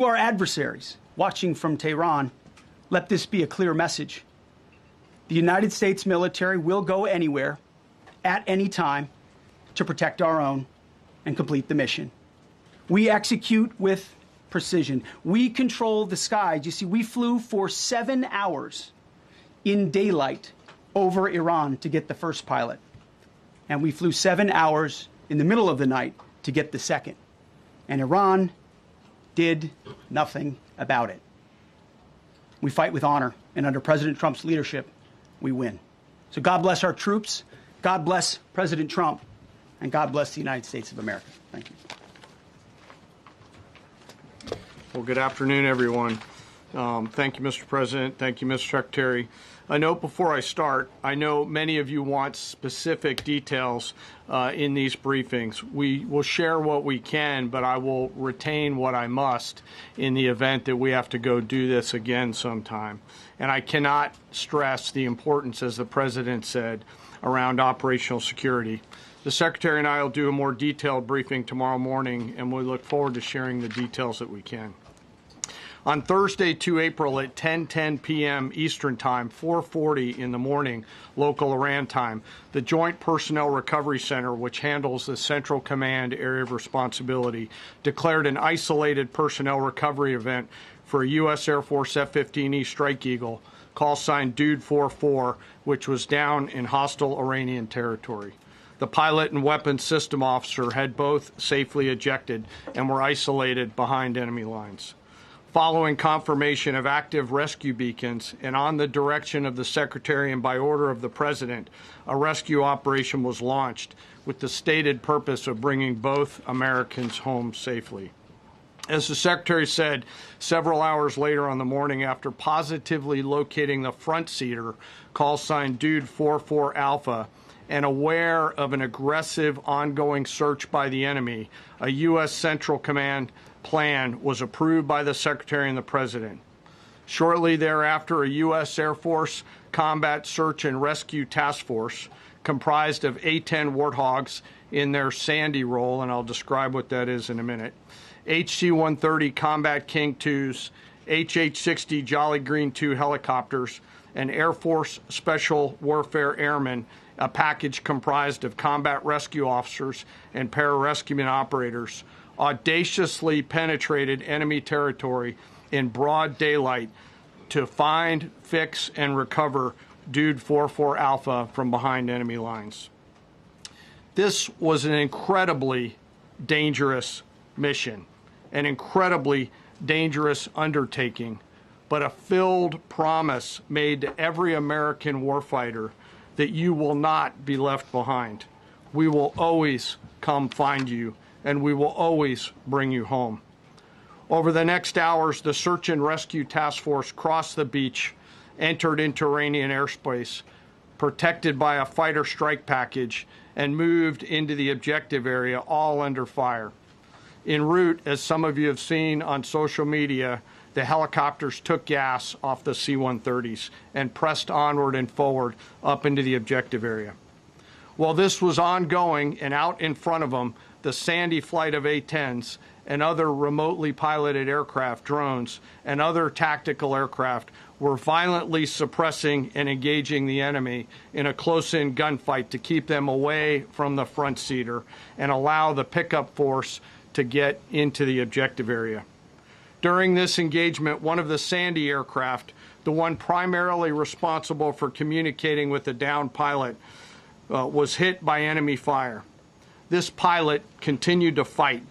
To our adversaries watching from Tehran, let this be a clear message. The United States military will go anywhere, at any time, to protect our own and complete the mission. We execute with precision. We control the skies. You see, we flew for 7 hours in daylight over Iran to get the first pilot. And we flew 7 hours in the middle of the night to get the second. And Iran did nothing about it. We fight with honor, and under President Trump's leadership, we win. So God bless our troops, God bless President Trump, and God bless the United States of America. Thank you. Well, good afternoon, everyone. Thank you, Mr. President. Thank you, Mr. Secretary. A note before I start, I know many of you want specific details in these briefings. We will share what we can, but I will retain what I must in the event that we have to go do this again sometime. And I cannot stress the importance, as the President said, around operational security. The Secretary and I will do a more detailed briefing tomorrow morning, and we look forward to sharing the details that we can. On Thursday, 2 April at 10:10 p.m. Eastern Time, 4:40 in the morning, local Iran time, the Joint Personnel Recovery Center, which handles the Central Command area of responsibility, declared an isolated personnel recovery event for a U.S. Air Force F-15E Strike Eagle, call sign Dude 44, which was down in hostile Iranian territory. The pilot and weapons system officer had both safely ejected and were isolated behind enemy lines. Following confirmation of active rescue beacons and on the direction of the Secretary and by order of the President, a rescue operation was launched with the stated purpose of bringing both Americans home safely. As the Secretary said, several hours later on the morning after positively locating the front seater, call sign Dude 44 Alpha, and aware of an aggressive ongoing search by the enemy, a U.S. Central Command plan was approved by the Secretary and the President. Shortly thereafter, a U.S. Air Force Combat Search and Rescue Task Force, comprised of A-10 Warthogs in their Sandy role, and I'll describe what that is in a minute, HC-130 Combat King IIs, HH-60 Jolly Green II helicopters, and Air Force Special Warfare Airmen, a package comprised of combat rescue officers and pararescueman operators, audaciously penetrated enemy territory in broad daylight to find, fix, and recover Dude 44 Alpha from behind enemy lines. This was an incredibly dangerous mission, an incredibly dangerous undertaking, but a filled promise made to every American warfighter that you will not be left behind. We will always come find you, and we will always bring you home. Over the next hours, the Search and Rescue Task Force crossed the beach, entered into Iranian airspace, protected by a fighter strike package, and moved into the objective area, all under fire. En route, as some of you have seen on social media, the helicopters took gas off the C-130s and pressed onward and forward up into the objective area. While this was ongoing and out in front of them, the Sandy flight of A-10s and other remotely piloted aircraft, drones, and other tactical aircraft were violently suppressing and engaging the enemy in a close-in gunfight to keep them away from the front seater and allow the pickup force to get into the objective area. During this engagement, one of the Sandy aircraft, the one primarily responsible for communicating with the downed pilot, was hit by enemy fire. This pilot continued to fight,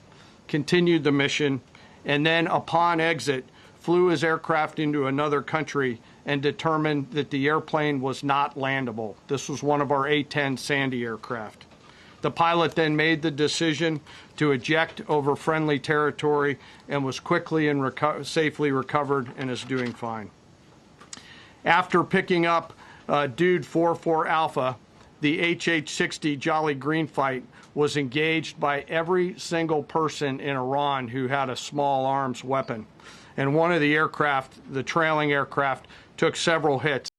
continued the mission, and then upon exit, flew his aircraft into another country and determined that the airplane was not landable. This was one of our A-10 Sandy aircraft. The pilot then made the decision to eject over friendly territory and was quickly and safely recovered and is doing fine. After picking up Dude 44 Alpha, the HH-60 Jolly Green fight was engaged by every single person in Iran who had a small arms weapon. And one of the aircraft, the trailing aircraft, took several hits.